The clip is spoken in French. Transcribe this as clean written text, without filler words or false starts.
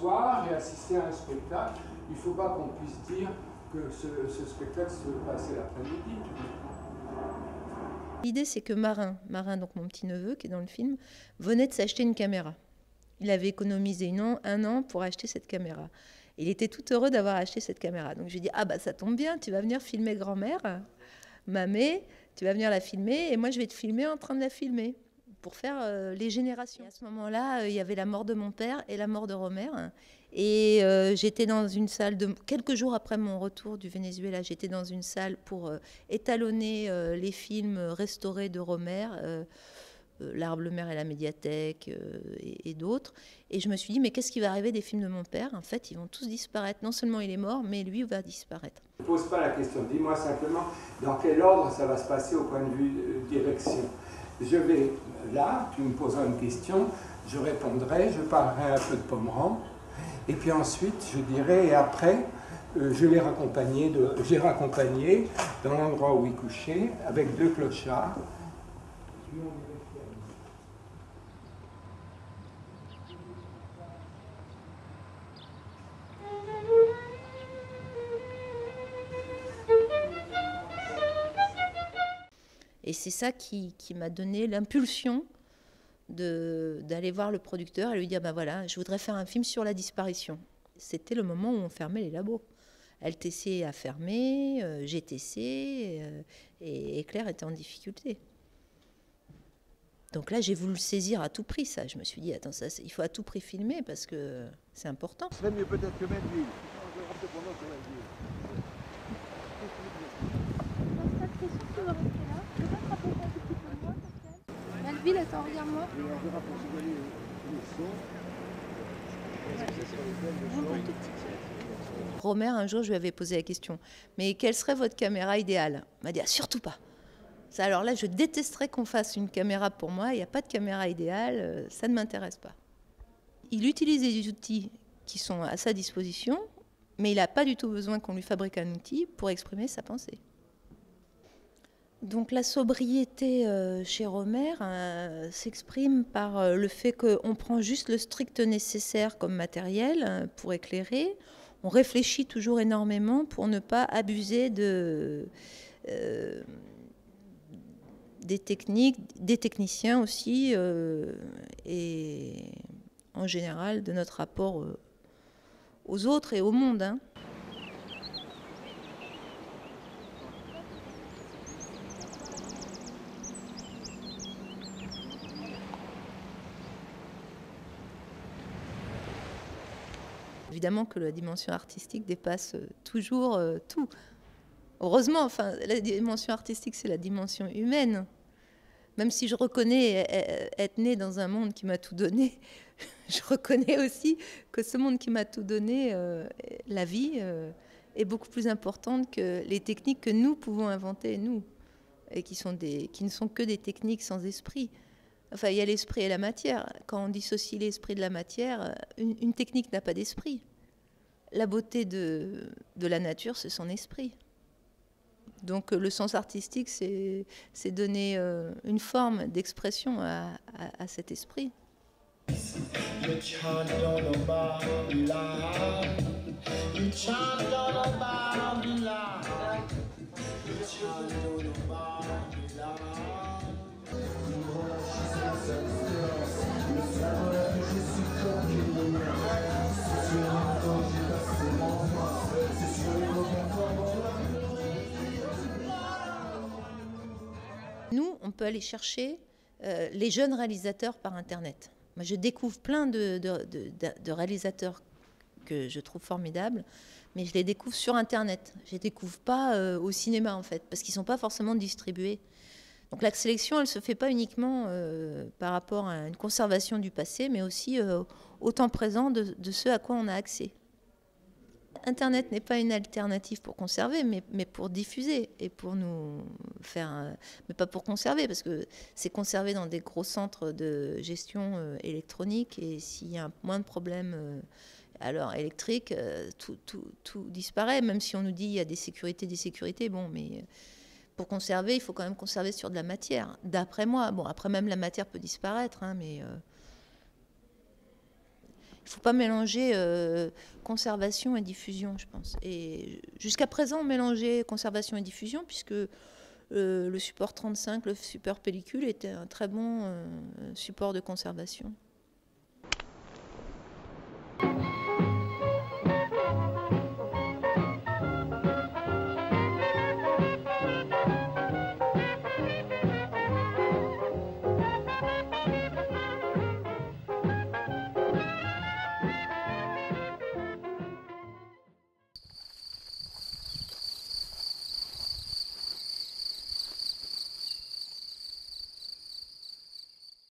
soir, j'ai assisté à un spectacle. Il ne faut pas qu'on puisse dire que ce spectacle se passait l'après-midi. L'idée, c'est que Marin, donc mon petit-neveu qui est dans le film, venait de s'acheter une caméra. Il avait économisé un an pour acheter cette caméra. Il était tout heureux d'avoir acheté cette caméra. Donc je lui ai dit, ah bah ça tombe bien, tu vas venir filmer grand-mère, Mamé, tu vas venir la filmer, et moi je vais te filmer en train de la filmer, pour faire les générations. Et à ce moment-là, il y avait la mort de mon père et la mort de Romer. Et j'étais dans une salle, quelques jours après mon retour du Venezuela, j'étais dans une salle pour étalonner les films restaurés de Romer, L'Arbre, le Maire et la médiathèque et d'autres. Et je me suis dit, mais qu'est-ce qui va arriver des films de mon père? En fait, ils vont tous disparaître. Non seulement il est mort, mais lui va disparaître. Ne pose pas la question, dis-moi simplement dans quel ordre ça va se passer au point de vue direction. Je vais, là, tu me poseras une question, je répondrai, je parlerai un peu de Pomeran, et puis ensuite je dirai, et après, j'ai raccompagné dans l'endroit où il couchait, avec 2 clochards. Et c'est ça qui m'a donné l'impulsion d'aller voir le producteur et lui dire, ben voilà, je voudrais faire un film sur la disparition. C'était le moment où on fermait les labos. LTC a fermé, GTC, et Éclair était en difficulté. Donc là, j'ai voulu le saisir à tout prix, ça. Je me suis dit, attends, ça, il faut à tout prix filmer parce que c'est important. Ce serait mieux peut-être que Melville. Melville, attends, regarde-moi. Romer, un jour, je lui avais posé la question, mais quelle serait votre caméra idéale? Il m'a dit, ah, surtout pas. Ça, alors là, je détesterais qu'on fasse une caméra pour moi. Il n'y a pas de caméra idéale, ça ne m'intéresse pas. Il utilise des outils qui sont à sa disposition, mais il n'a pas du tout besoin qu'on lui fabrique un outil pour exprimer sa pensée. Donc la sobriété chez Romer s'exprime par le fait qu'on prend juste le strict nécessaire comme matériel pour éclairer. On réfléchit toujours énormément pour ne pas abuser des techniques, des techniciens aussi, et en général de notre rapport aux autres et au monde. Hein. Évidemment que la dimension artistique dépasse toujours tout. Heureusement, enfin, la dimension artistique, c'est la dimension humaine. Même si je reconnais être née dans un monde qui m'a tout donné, je reconnais aussi que ce monde qui m'a tout donné, la vie, est beaucoup plus importante que les techniques que nous pouvons inventer, nous, et qui ne sont que des techniques sans esprit. Enfin, il y a l'esprit et la matière. Quand on dissocie l'esprit de la matière, une technique n'a pas d'esprit. La beauté de la nature, c'est son esprit. Donc le sens artistique, c'est donner une forme d'expression à cet esprit. Nous, on peut aller chercher les jeunes réalisateurs par Internet. Moi, je découvre plein de réalisateurs que je trouve formidables, mais je les découvre sur Internet. Je ne les découvre pas au cinéma, en fait, parce qu'ils ne sont pas forcément distribués. Donc la sélection, elle ne se fait pas uniquement par rapport à une conservation du passé, mais aussi au temps présent de ce à quoi on a accès. Internet n'est pas une alternative pour conserver, mais pour diffuser et pour nous faire... mais pas pour conserver, parce que c'est conservé dans des gros centres de gestion électronique, et s'il y a un moins de problèmes alors électriques, tout disparaît, même si on nous dit qu'il y a des sécurités, bon, mais pour conserver, il faut quand même conserver sur de la matière, d'après moi. Bon, après même la matière peut disparaître, hein, mais... Il ne faut pas mélanger conservation et diffusion, je pense. Et jusqu'à présent, on mélangeait conservation et diffusion, puisque le support 35, le support pellicule, était un très bon support de conservation.